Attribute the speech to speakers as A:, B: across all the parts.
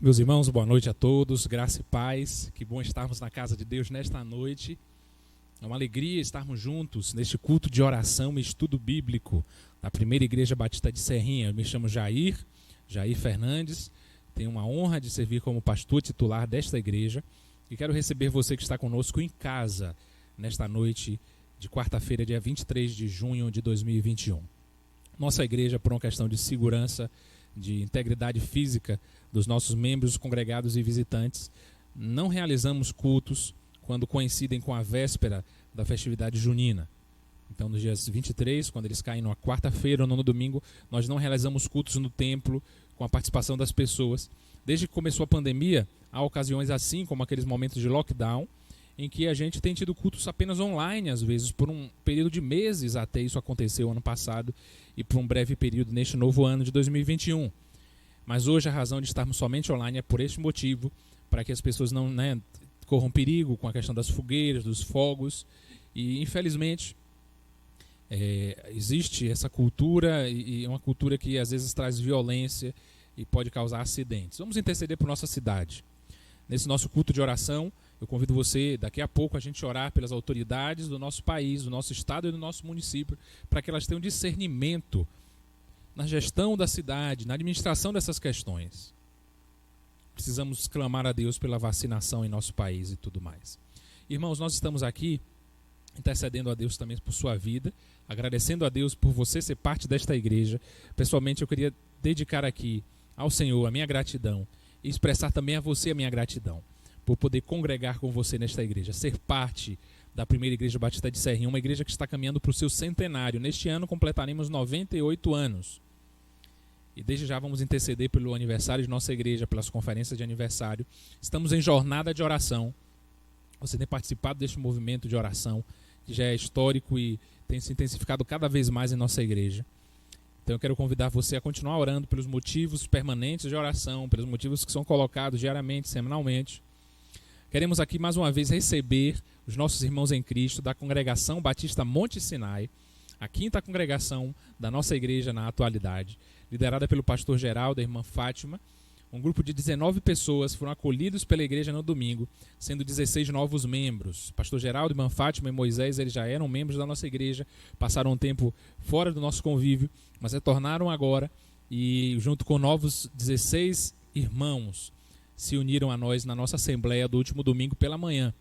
A: Meus irmãos, boa noite a todos, graça e paz, que bom estarmos na casa de Deus nesta noite. É uma alegria estarmos juntos neste culto de oração e estudo bíblico da Primeira Igreja Batista de Serrinha. Eu me chamo Jair Fernandes, tenho uma honra de servir como pastor titular desta igreja e quero receber você que está conosco em casa nesta noite de quarta-feira, dia 23 de junho de 2021. Nossa igreja, por uma questão de segurança, de integridade física dos nossos membros, congregados e visitantes, não realizamos cultos quando coincidem com a véspera da festividade junina. Então, nos dias 23, quando eles caem numa quarta-feira ou no domingo, nós não realizamos cultos no templo com a participação das pessoas. Desde que começou a pandemia, há ocasiões assim, como aqueles momentos de lockdown, em que a gente tem tido cultos apenas online, às vezes, por um período de meses até isso aconteceu ano passado e por um breve período neste novo ano de 2021. Mas hoje a razão de estarmos somente online é por este motivo, para que as pessoas não corram perigo com a questão das fogueiras, dos fogos. E, infelizmente, existe essa cultura e uma cultura que às vezes traz violência e pode causar acidentes. Vamos interceder por nossa cidade. Nesse nosso culto de oração, eu convido você, daqui a pouco, a gente orar pelas autoridades do nosso país, do nosso estado e do nosso município, para que elas tenham discernimento na gestão da cidade, na administração dessas questões. Precisamos clamar a Deus pela vacinação em nosso país e tudo mais. Irmãos, nós estamos aqui intercedendo a Deus também por sua vida, agradecendo a Deus por você ser parte desta igreja. Pessoalmente, eu queria dedicar aqui ao Senhor a minha gratidão e expressar também a você a minha gratidão por poder congregar com você nesta igreja, ser parte da Primeira Igreja Batista de Serrinha, uma igreja que está caminhando para o seu centenário. Neste ano completaremos 98 anos. E desde já vamos interceder pelo aniversário de nossa igreja, pelas conferências de aniversário. Estamos em jornada de oração. Você tem participado deste movimento de oração, que já é histórico e tem se intensificado cada vez mais em nossa igreja. Então eu quero convidar você a continuar orando pelos motivos permanentes de oração, pelos motivos que são colocados diariamente, semanalmente. Queremos aqui mais uma vez receber os nossos irmãos em Cristo da Congregação Batista Monte Sinai, a quinta congregação da nossa igreja na atualidade, liderada pelo pastor Geraldo e a irmã Fátima. Um grupo de 19 pessoas foram acolhidos pela igreja no domingo, sendo 16 novos membros. Pastor Geraldo, irmã Fátima e Moisés, eles já eram membros da nossa igreja, passaram um tempo fora do nosso convívio, mas retornaram agora e junto com novos 16 irmãos se uniram a nós na nossa assembleia do último domingo pela manhã.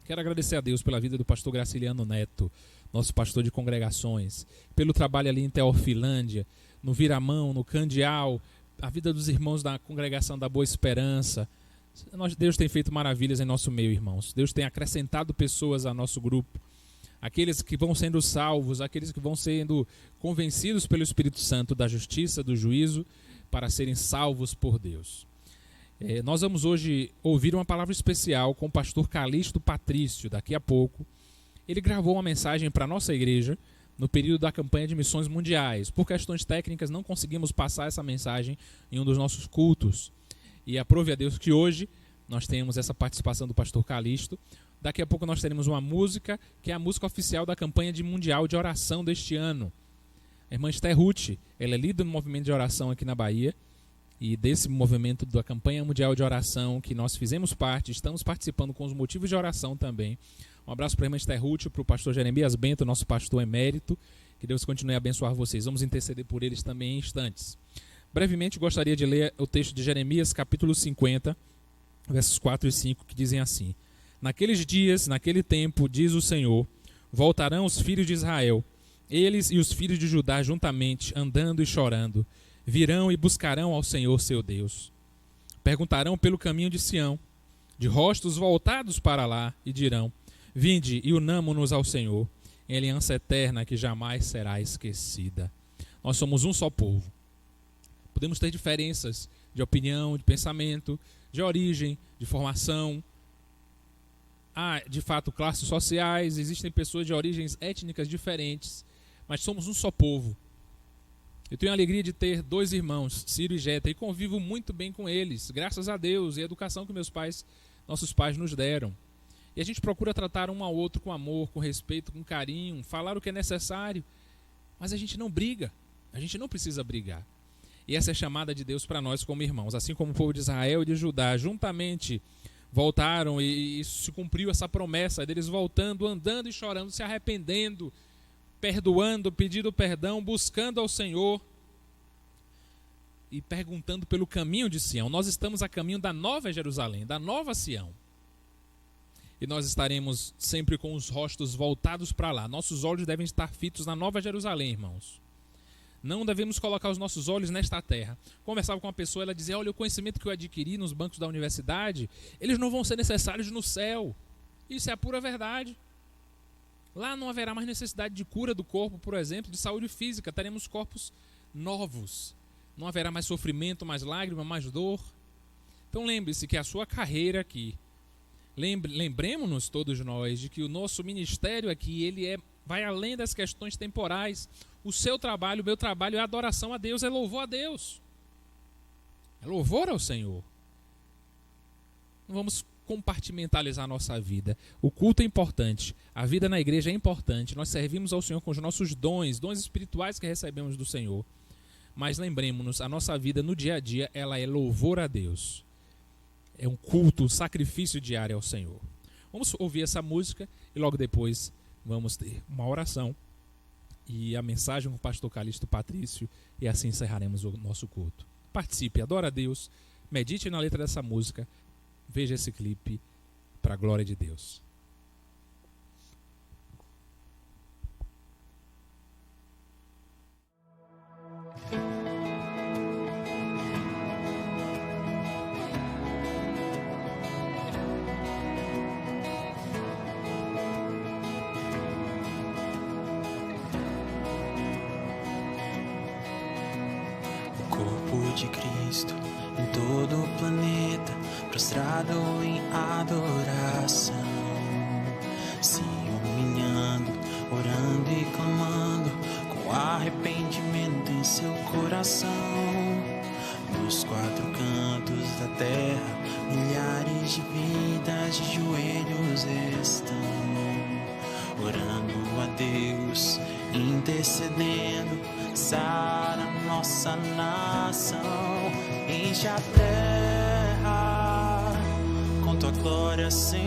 A: Quero agradecer a Deus pela vida do pastor Graciliano Neto, nosso pastor de congregações, pelo trabalho ali em Teofilândia, no Viramão, no Candial, a vida dos irmãos da congregação da Boa Esperança. Deus tem feito maravilhas em nosso meio, irmãos. Deus tem acrescentado pessoas a nosso grupo. Aqueles que vão sendo salvos, aqueles que vão sendo convencidos pelo Espírito Santo da justiça, do juízo, para serem salvos por Deus. Nós vamos hoje ouvir uma palavra especial com o pastor Calixto Patrício, daqui a pouco. Ele gravou uma mensagem para a nossa igreja no período da campanha de missões mundiais. Por questões técnicas, não conseguimos passar essa mensagem em um dos nossos cultos. E aprove a Deus que hoje nós tenhamos essa participação do pastor Calixto. Daqui a pouco nós teremos uma música, que é a música oficial da campanha mundial de oração deste ano. A irmã Esther Ruth, ela é líder do movimento de oração aqui na Bahia. E desse movimento da campanha mundial de oração que nós fizemos parte, estamos participando com os motivos de oração também. Um abraço para a irmã Esther Ruth, para o pastor Jeremias Bento, nosso pastor emérito. Que Deus continue a abençoar vocês. Vamos interceder por eles também em instantes. Brevemente gostaria de ler o texto de Jeremias, capítulo 50, versos 4 e 5, que dizem assim: Naqueles dias, naquele tempo, diz o Senhor, voltarão os filhos de Israel, eles e os filhos de Judá juntamente, andando e chorando. Virão e buscarão ao Senhor seu Deus. Perguntarão pelo caminho de Sião, de rostos voltados para lá, e dirão: Vinde e unamo-nos ao Senhor, em aliança eterna que jamais será esquecida. Nós somos um só povo. Podemos ter diferenças de opinião, de pensamento, de origem, de formação. Há, de fato, classes sociais, existem pessoas de origens étnicas diferentes, mas somos um só povo. Eu tenho a alegria de ter dois irmãos, Ciro e Jeta, e convivo muito bem com eles, graças a Deus e a educação que nossos pais nos deram. E a gente procura tratar um ao outro com amor, com respeito, com carinho, falar o que é necessário, mas a gente não briga, a gente não precisa brigar. E essa é a chamada de Deus para nós como irmãos. Assim como o povo de Israel e de Judá juntamente voltaram e isso se cumpriu, essa promessa deles voltando, andando e chorando, se arrependendo, perdoando, pedindo perdão, buscando ao Senhor e perguntando pelo caminho de Sião. Nós estamos a caminho da nova Jerusalém, da nova Sião. E nós estaremos sempre com os rostos voltados para lá. Nossos olhos devem estar fitos na nova Jerusalém, irmãos. Não devemos colocar os nossos olhos nesta terra. Conversava com uma pessoa, ela dizia, olha, o conhecimento que eu adquiri nos bancos da universidade, eles não vão ser necessários no céu. Isso é a pura verdade. Lá não haverá mais necessidade de cura do corpo, por exemplo, de saúde física. Teremos corpos novos. Não haverá mais sofrimento, mais lágrima, mais dor. Então lembre-se que a sua carreira aqui, lembremos-nos todos nós de que o nosso ministério aqui, vai além das questões temporais. O seu trabalho, o meu trabalho é adoração a Deus, é louvor a Deus. É louvor ao Senhor. Não vamos compartimentalizar a nossa vida. O culto é importante, a vida na igreja é importante. Nós servimos ao Senhor com os nossos dons espirituais que recebemos do Senhor. Mas lembremos-nos, a nossa vida no dia a dia, ela é louvor a Deus. É um culto, um sacrifício diário ao Senhor. Vamos ouvir essa música e logo depois vamos ter uma oração e a mensagem com o pastor Calixto Patrício, e assim encerraremos o nosso culto. Participe, adora a Deus, medite na letra dessa música, veja esse clipe para a glória de Deus.
B: De Cristo em todo o planeta, prostrado em adoração, se humilhando, orando e clamando, com arrependimento em seu coração. Dos quatro cantos da terra, milhares de vidas de joelhos estão, orando a Deus, intercedendo, sara nossa nação. Enche a terra com tua glória, Senhor,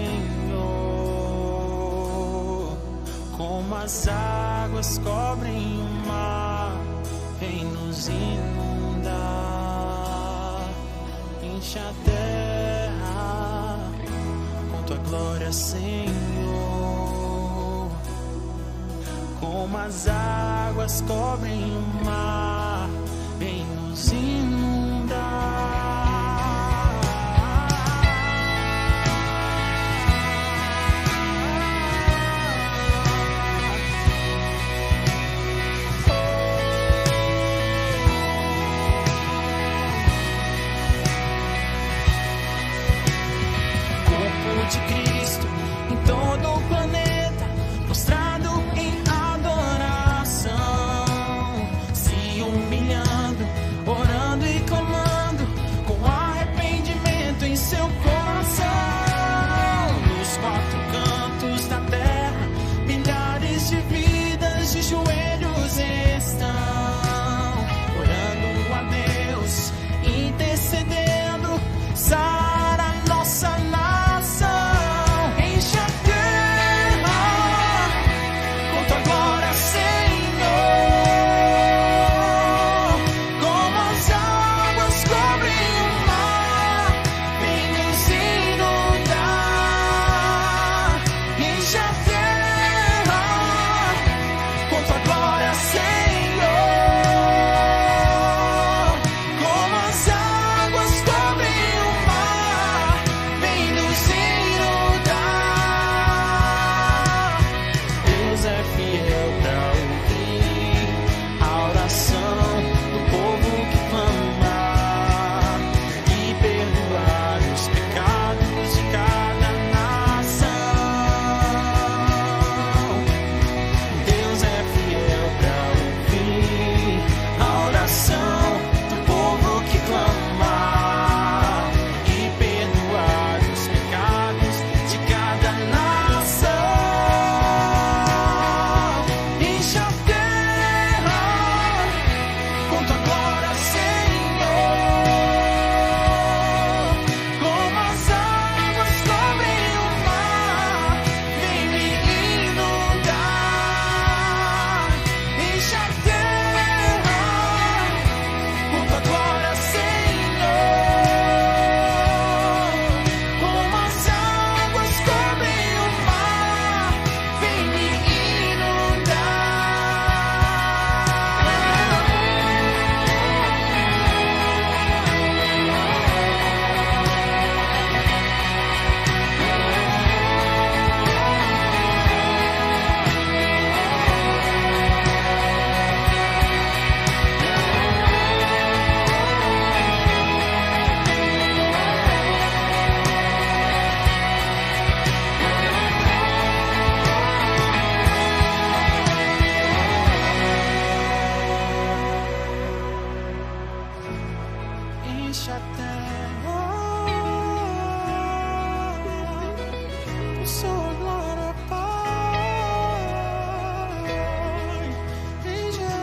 B: como as águas cobrem o mar, vem nos inundar. Enche a terra com tua glória, Senhor, como as águas cobrem o mar, vem nos inundar. Corpo de Cristo em todo o planeta, prostrado em orando e clamando, com arrependimento em seu coração. Nos quatro cantos da terra, milhares de vidas de joelhos estão, orando a Deus, intercedendo, sara nossa nação. sua glória, Pai, em Jesus.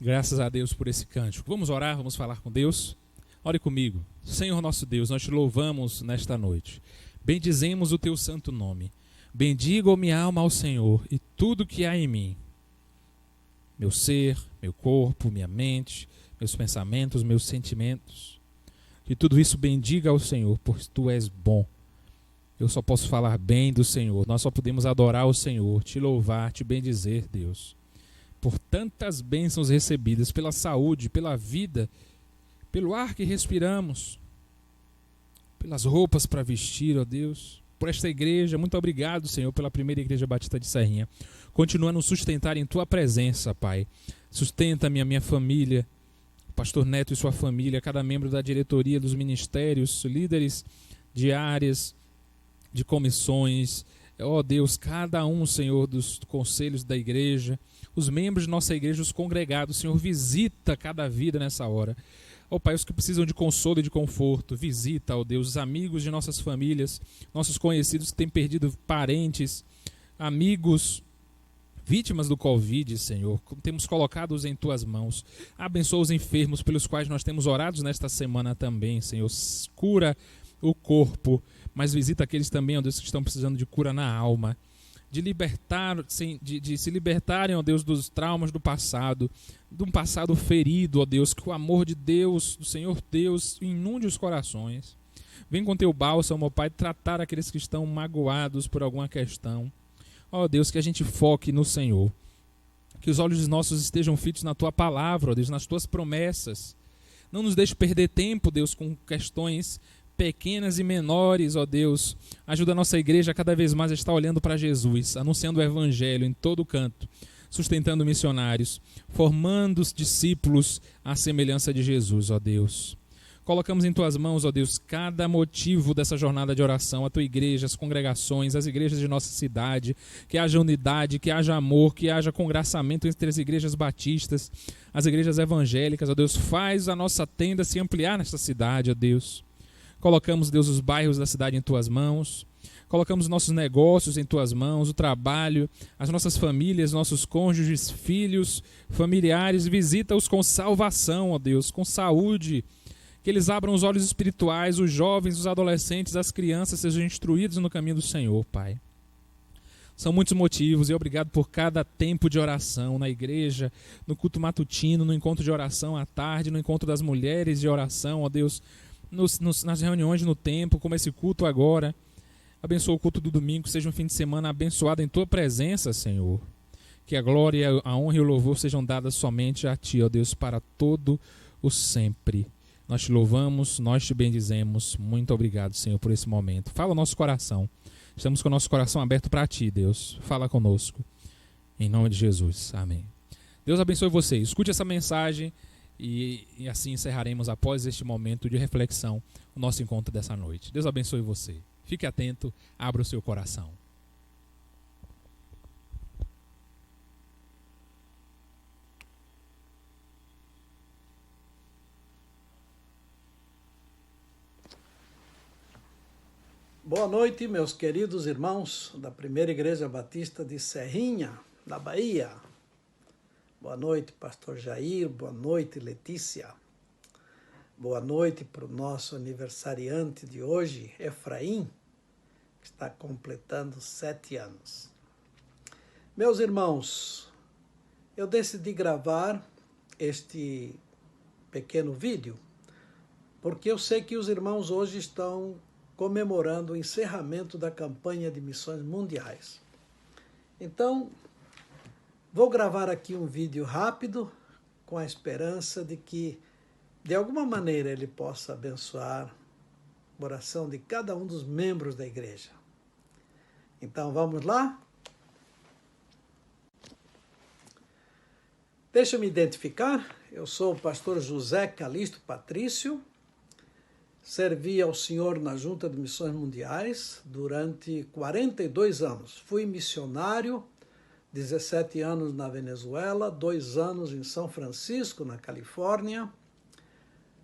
A: Graças a Deus por esse cântico. Vamos orar, vamos falar com Deus? Ore comigo. Senhor nosso Deus, nós te louvamos nesta noite. Bendizemos o teu santo nome. Bendiga minha alma ao Senhor e tudo que há em mim. Meu ser, meu corpo, minha mente, meus pensamentos, meus sentimentos. Que tudo isso bendiga ao Senhor, pois tu és bom. Eu só posso falar bem do Senhor. Nós só podemos adorar o Senhor, te louvar, te bendizer, Deus. Por tantas bênçãos recebidas, pela saúde, pela vida, pelo ar que respiramos, pelas roupas para vestir, ó Deus, por esta igreja. Muito obrigado, Senhor, pela primeira igreja batista de Serrinha. Continua a nos sustentar em tua presença, Pai. Sustenta-me, a minha família, o pastor Neto e sua família, cada membro da diretoria, dos ministérios, líderes de áreas, de comissões, ó Deus, cada um, Senhor, dos conselhos da igreja, os membros de nossa igreja, os congregados. Senhor, visita cada vida nessa hora. Ó Pai, os que precisam de consolo e de conforto, visita, ó Deus, os amigos de nossas famílias, nossos conhecidos que têm perdido parentes, amigos, vítimas do Covid, Senhor, temos colocado-os em Tuas mãos. Abençoa os enfermos pelos quais nós temos orado nesta semana também, Senhor. Cura o corpo, mas visita aqueles também, ó Deus, que estão precisando de cura na alma. De se libertarem, ó Deus, dos traumas do passado, de um passado ferido, ó Deus, que o amor de Deus, do Senhor Deus, inunde os corações. Vem com teu bálsamo, ó Pai, tratar aqueles que estão magoados por alguma questão. Ó Deus, que a gente foque no Senhor. Que os olhos nossos estejam fitos na tua palavra, ó Deus, nas tuas promessas. Não nos deixe perder tempo, Deus, com questões pequenas e menores, ó Deus. Ajuda a nossa igreja cada vez mais a estar olhando para Jesus, anunciando o evangelho em todo canto, sustentando missionários, formando os discípulos à semelhança de Jesus, ó Deus. Colocamos em tuas mãos, ó Deus, cada motivo dessa jornada de oração, a tua igreja, as congregações, as igrejas de nossa cidade, que haja unidade, que haja amor, que haja congraçamento entre as igrejas batistas, as igrejas evangélicas, ó Deus. Faz a nossa tenda se ampliar nesta cidade, ó Deus. Colocamos, Deus, os bairros da cidade em tuas mãos. Colocamos nossos negócios em tuas mãos, o trabalho, as nossas famílias, nossos cônjuges, filhos, familiares. Visita-os com salvação, ó Deus, com saúde. Que eles abram os olhos espirituais, os jovens, os adolescentes, as crianças sejam instruídos no caminho do Senhor, Pai. São muitos motivos e obrigado por cada tempo de oração na igreja, no culto matutino, no encontro de oração à tarde, no encontro das mulheres de oração, ó Deus, nas reuniões no templo, como esse culto agora. Abençoa o culto do domingo, seja um fim de semana abençoado em tua presença, Senhor. Que a glória, a honra e o louvor sejam dadas somente a ti, ó Deus, para todo o sempre. Nós te louvamos, nós te bendizemos. Muito obrigado, Senhor, por esse momento. Fala o nosso coração. Estamos com o nosso coração aberto para ti, Deus. Fala conosco. Em nome de Jesus. Amém. Deus abençoe você. Escute essa mensagem e assim encerraremos, após este momento de reflexão, o nosso encontro dessa noite. Deus abençoe você. Fique atento, abra o seu coração.
C: Boa noite, meus queridos irmãos da Primeira Igreja Batista de Serrinha, na Bahia. Boa noite, pastor Jair. Boa noite, Letícia. Boa noite para o nosso aniversariante de hoje, Efraim, que está completando 7 anos. Meus irmãos, eu decidi gravar este pequeno vídeo porque eu sei que os irmãos hoje estão comemorando o encerramento da campanha de missões mundiais. Então, vou gravar aqui um vídeo rápido com a esperança de que, de alguma maneira, ele possa abençoar a oração de cada um dos membros da igreja. Então, vamos lá? Deixa eu me identificar. Eu sou o pastor José Calixto Patrício. Servi ao Senhor na Junta de Missões Mundiais durante 42 anos. Fui missionário, 17 anos na Venezuela, 2 anos em São Francisco, na Califórnia,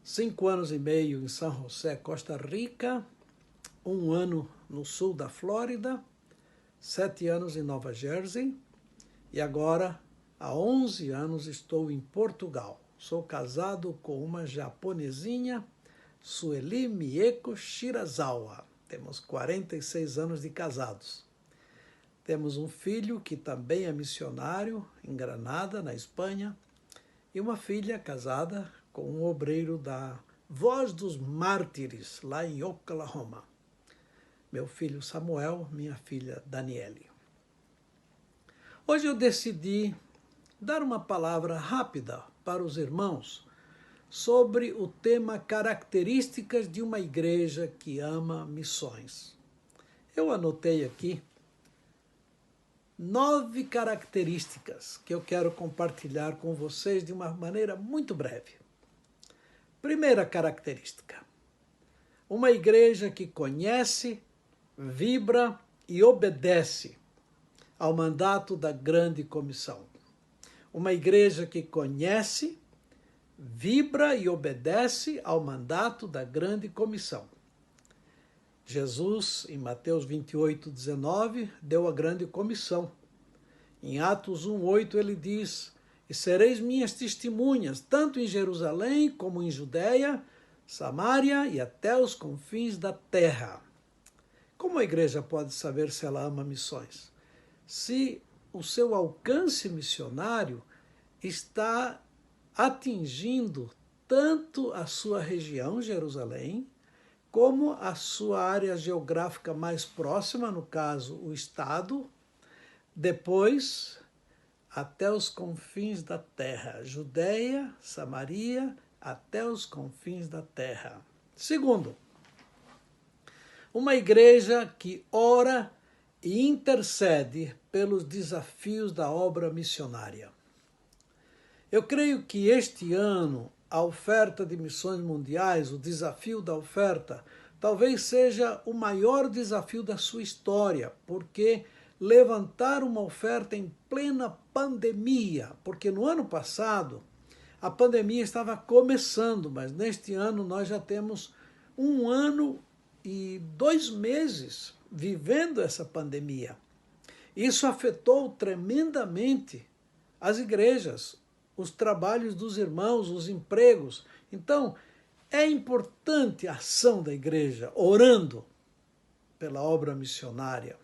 C: 5 anos e meio em São José, Costa Rica, 1 ano no sul da Flórida, 7 anos em Nova Jersey e agora, há 11 anos, estou em Portugal. Sou casado com uma japonesinha, Sueli Mieko Shirazawa. Temos 46 anos de casados. Temos um filho que também é missionário em Granada, na Espanha, e uma filha casada com um obreiro da Voz dos Mártires, lá em Oklahoma. Meu filho Samuel, minha filha Daniele. Hoje eu decidi dar uma palavra rápida para os irmãos sobre o tema características de uma igreja que ama missões. Eu anotei aqui 9 características que eu quero compartilhar com vocês de uma maneira muito breve. Primeira característica: uma igreja que conhece, vibra e obedece ao mandato da grande comissão. Uma igreja que conhece, vibra e obedece ao mandato da grande comissão. Jesus, em Mateus 28:19, deu a grande comissão. Em Atos 1:8 ele diz: "E sereis minhas testemunhas, tanto em Jerusalém como em Judeia, Samaria e até os confins da terra." Como a igreja pode saber se ela ama missões? Se o seu alcance missionário está atingindo tanto a sua região, Jerusalém, como a sua área geográfica mais próxima, no caso, o estado, depois até os confins da terra, Judeia, Samaria, até os confins da terra. Segundo, uma igreja que ora e intercede pelos desafios da obra missionária. Eu creio que este ano a oferta de missões mundiais, o desafio da oferta, talvez seja o maior desafio da sua história, porque levantar uma oferta em plena pandemia, porque no ano passado a pandemia estava começando, mas neste ano nós já temos 1 ano e 2 meses vivendo essa pandemia. Isso afetou tremendamente as igrejas, os trabalhos dos irmãos, os empregos. Então, é importante a ação da igreja, orando pela obra missionária,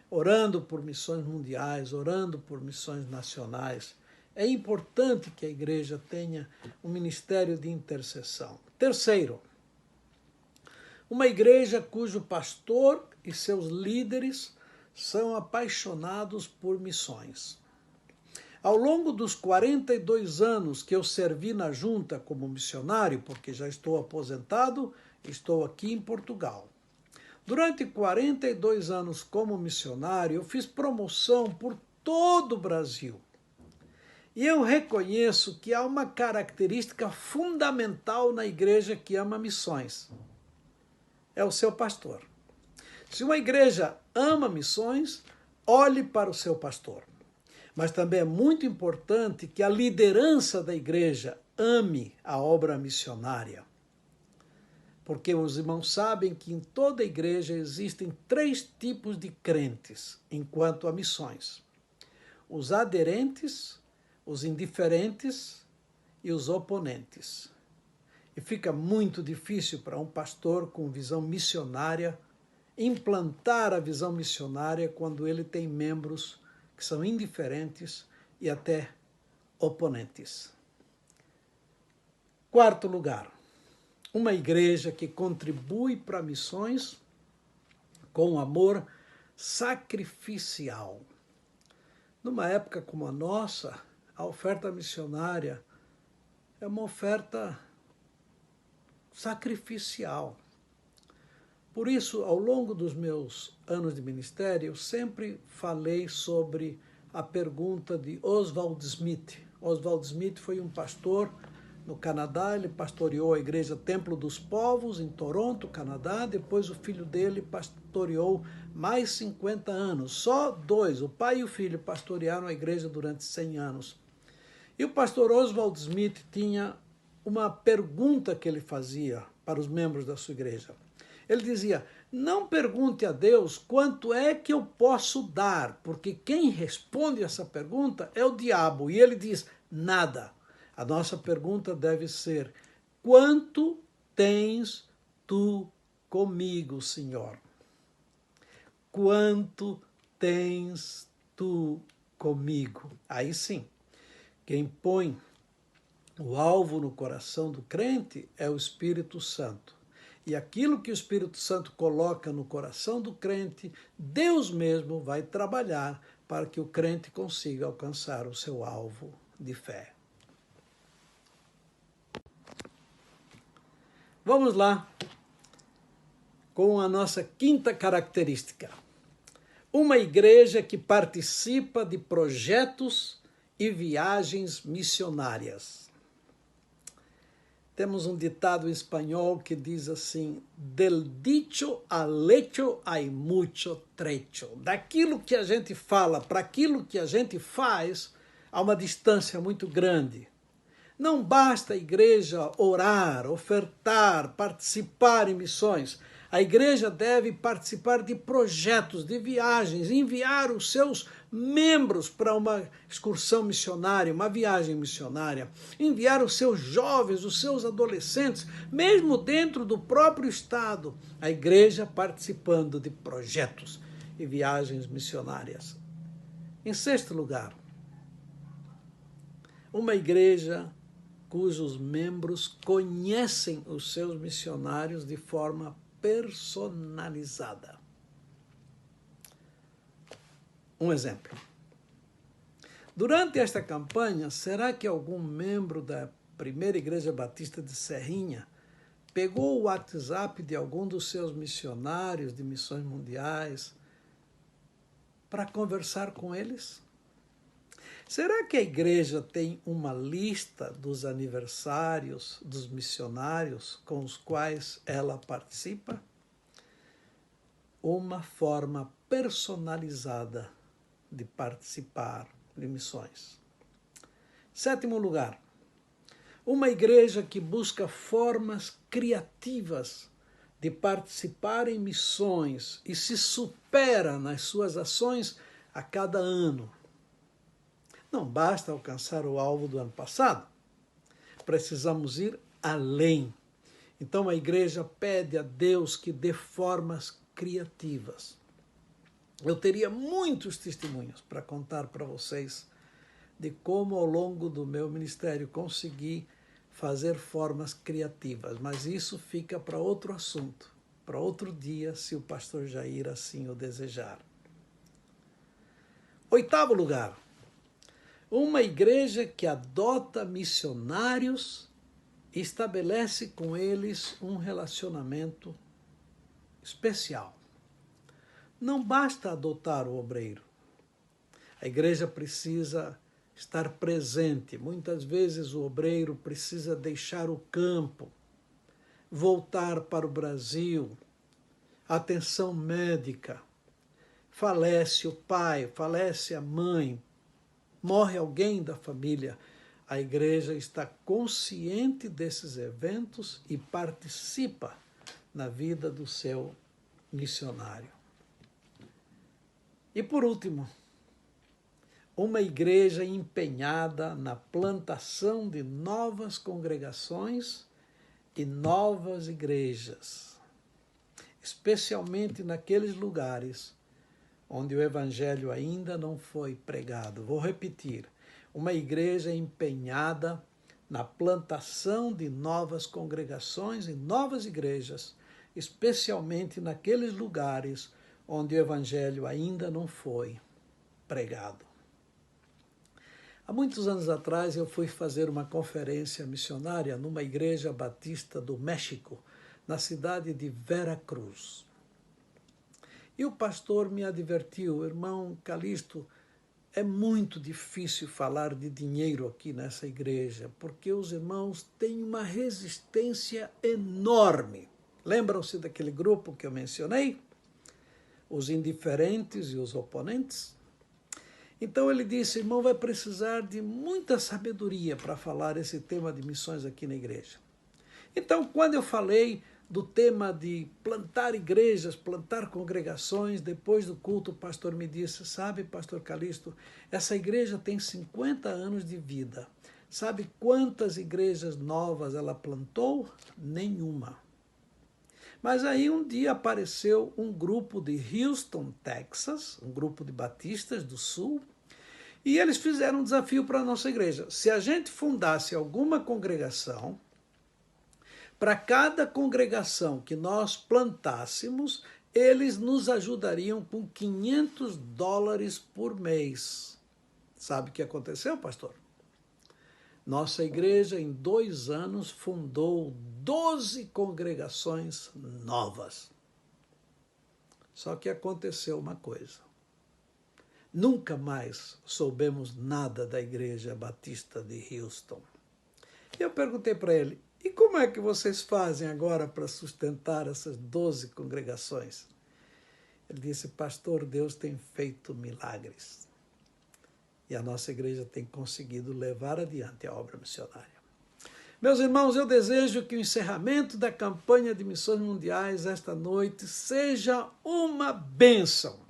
C: orando por missões mundiais, orando por missões nacionais. É importante que a igreja tenha um ministério de intercessão. Terceiro, uma igreja cujo pastor e seus líderes são apaixonados por missões. Ao longo dos 42 anos que eu servi na junta como missionário, porque já estou aposentado, estou aqui em Portugal. Durante 42 anos como missionário, eu fiz promoção por todo o Brasil. E eu reconheço que há uma característica fundamental na igreja que ama missões. É o seu pastor. Se uma igreja ama missões, olhe para o seu pastor. Mas também é muito importante que a liderança da igreja ame a obra missionária. Porque os irmãos sabem que em toda igreja existem 3 tipos de crentes enquanto a missões: os aderentes, os indiferentes e os oponentes. E fica muito difícil para um pastor com visão missionária implantar a visão missionária quando ele tem membros que são indiferentes e até oponentes. Quarto lugar, uma igreja que contribui para missões com amor sacrificial. Numa época como a nossa, a oferta missionária é uma oferta sacrificial. Por isso, ao longo dos meus anos de ministério, eu sempre falei sobre a pergunta de Oswald Smith. Oswald Smith foi um pastor no Canadá, ele pastoreou a igreja Templo dos Povos, em Toronto, Canadá. Depois o filho dele pastoreou mais 50 anos. Só dois, o pai e o filho, pastorearam a igreja durante 100 anos. E o pastor Oswald Smith tinha uma pergunta que ele fazia para os membros da sua igreja. Ele dizia, não pergunte a Deus quanto é que eu posso dar, porque quem responde essa pergunta é o diabo. E ele diz, nada. A nossa pergunta deve ser, quanto tens tu comigo, Senhor? Quanto tens tu comigo? Aí sim, quem põe o alvo no coração do crente é o Espírito Santo. E aquilo que o Espírito Santo coloca no coração do crente, Deus mesmo vai trabalhar para que o crente consiga alcançar o seu alvo de fé. Vamos lá com a nossa quinta característica. Uma igreja que participa de projetos e viagens missionárias. Temos um ditado em espanhol que diz assim, del dicho al hecho hay mucho trecho. Daquilo que a gente fala para aquilo que a gente faz, há uma distância muito grande. Não basta a igreja orar, ofertar, participar em missões. A igreja deve participar de projetos, de viagens, enviar os seus membros para uma excursão missionária, uma viagem missionária, enviar os seus jovens, os seus adolescentes, mesmo dentro do próprio Estado, a igreja participando de projetos e viagens missionárias. Em sexto lugar, uma igreja cujos membros conhecem os seus missionários de forma personalizada. Um exemplo. Durante esta campanha, será que algum membro da Primeira Igreja Batista de Serrinha pegou o WhatsApp de algum dos seus missionários de missões mundiais para conversar com eles? Será que a igreja tem uma lista dos aniversários dos missionários com os quais ela participa? Uma forma personalizada de participar de missões. Sétimo lugar, uma igreja que busca formas criativas de participar em missões e se supera nas suas ações a cada ano. Não basta alcançar o alvo do ano passado, precisamos ir além. Então a igreja pede a Deus que dê formas criativas. Eu teria muitos testemunhos para contar para vocês de como ao longo do meu ministério consegui fazer formas criativas, mas isso fica para outro assunto, para outro dia, se o pastor Jair assim o desejar. Oitavo lugar, uma igreja que adota missionários e estabelece com eles um relacionamento especial. Não basta adotar o obreiro. A igreja precisa estar presente. Muitas vezes o obreiro precisa deixar o campo, voltar para o Brasil, atenção médica, falece o pai, falece a mãe, morre alguém da família. A igreja está consciente desses eventos e participa na vida do seu missionário. E por último, uma igreja empenhada na plantação de novas congregações e novas igrejas, especialmente naqueles lugares onde o evangelho ainda não foi pregado. Vou repetir, uma igreja empenhada na plantação de novas congregações e novas igrejas, especialmente naqueles lugares onde o evangelho ainda não foi pregado. Há muitos anos atrás eu fui fazer uma conferência missionária numa igreja batista do México, na cidade de Veracruz. E o pastor me advertiu: irmão Calixto, é muito difícil falar de dinheiro aqui nessa igreja, porque os irmãos têm uma resistência enorme. Lembram-se daquele grupo que eu mencionei? Os indiferentes e os oponentes? Então ele disse: irmão, vai precisar de muita sabedoria para falar esse tema de missões aqui na igreja. Então, quando eu falei do tema de plantar igrejas, plantar congregações, depois do culto o pastor me disse: sabe, pastor Calixto, essa igreja tem 50 anos de vida. Sabe quantas igrejas novas ela plantou? Nenhuma. Mas aí um dia apareceu um grupo de Houston, Texas, um grupo de batistas do sul, e eles fizeram um desafio para a nossa igreja. Se a gente fundasse alguma congregação, para cada congregação que nós plantássemos, eles nos ajudariam com $500 por mês. Sabe o que aconteceu, pastor? Nossa igreja, em 2 anos, fundou 12 congregações novas. Só que aconteceu uma coisa. Nunca mais soubemos nada da Igreja Batista de Houston. Eu perguntei para ele: e como é que vocês fazem agora para sustentar essas 12 congregações? Ele disse: pastor, Deus tem feito milagres. E a nossa igreja tem conseguido levar adiante a obra missionária. Meus irmãos, eu desejo que o encerramento da campanha de missões mundiais esta noite seja uma bênção.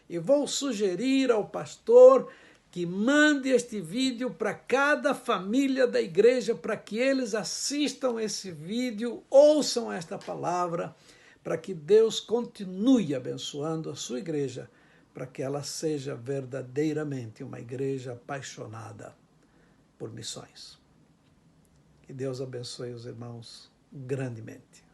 C: E vou sugerir ao pastor que mande este vídeo para cada família da igreja, para que eles assistam esse vídeo, ouçam esta palavra, para que Deus continue abençoando a sua igreja, para que ela seja verdadeiramente uma igreja apaixonada por missões. Que Deus abençoe os irmãos grandemente.